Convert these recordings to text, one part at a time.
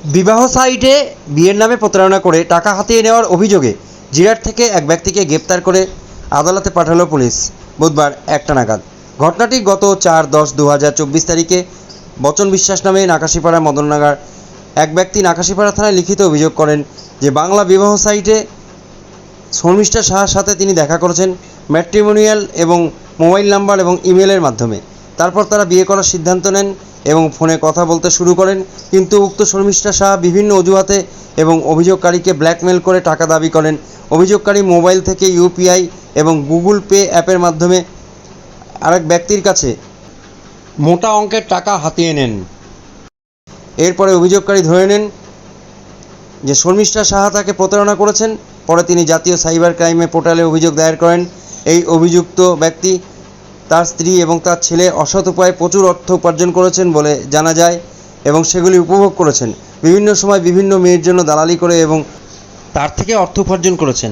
বিবাহ সাইটে বিয়ের নামে প্রতারণা করে টাকা হাতিয়ে নেওয়ার অভিযোগে জিরাট থেকে এক ব্যক্তিকে গ্রেপ্তার করে আদালতে পাঠালো পুলিশ বুধবার 1টা নাগাদ। ঘটনাটি গত 4/10/2024 তারিখে বচন বিশ্বাস নামে নাকাশিপাড়া মদননগর এক ব্যক্তি নাকাশিপাড়া থানায় লিখিত অভিযোগ করেন যে বাংলা বিবাহ সাইটে শর্মিষ্ঠা সাহার সাথে তিনি দেখা করেছেন ম্যাট্রিমোনিয়াল এবং মোবাইল নাম্বার এবং ইমেলের মাধ্যমে। তারপর তারা বিয়ে করার সিদ্ধান্ত নেন এবং ফোনে কথা বলতে শুরু করেন, কিন্তু উক্ত শর্মিষ্ঠা সাহা বিভিন্ন অজুহাতে এবং অভিযোগকারীকে ব্ল্যাকমেল করে টাকা দাবি করেন। অভিযোগকারী মোবাইল থেকে ইউপিআই এবং গুগল পে অ্যাপের মাধ্যমে আরেক ব্যক্তির কাছে মোটা অঙ্কের টাকা হাতিয়ে নেন। এরপরে অভিযোগকারী ধরে নেন যে শর্মিষ্ঠা সাহা তাকে প্রতারণা করেছেন। পরে তিনি জাতীয় সাইবার ক্রাইমে পোর্টালে অভিযোগ দায়ের করেন। এই অভিযুক্ত ব্যক্তি তার স্ত্রী এবং তার ছেলে অসৎ উপায়ে প্রচুর অর্থ উপার্জন করেছেন বলে জানা যায় এবং সেগুলি উপভোগ করেছেন। বিভিন্ন সময় বিভিন্ন মেয়ের জন্য দালালি করে এবং তার থেকে অর্থ উপার্জন করেছেন।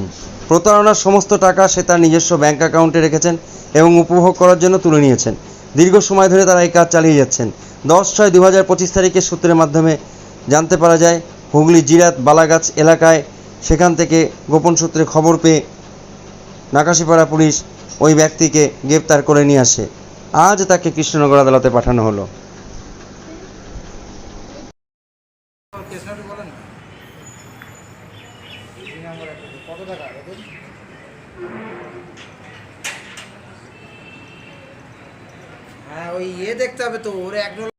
প্রতারণার সমস্ত টাকা সে তার নিজস্ব ব্যাংক অ্যাকাউন্টে রেখেছেন এবং উপভোগ করার জন্য তুলে নিয়েছেন। দীর্ঘ সময় ধরে তারা এই কাজ চালিয়ে যাচ্ছেন। 10/6/2025 তারিখে সূত্রের মাধ্যমে জানতে পারা যায় হুগলি জিরাত বালাগাছ এলাকায়। সেখান থেকে গোপন সূত্রে খবর পেয়ে নাকাশিপাড়া পুলিশ ওই ব্যক্তিকে গ্রেপ্তার করে নিয়ে আসে। আজ তাকে কৃষ্ণনগর আদালতে পাঠানো হলো। হ্যাঁ, ওই দেখতে হবে তো ওর 1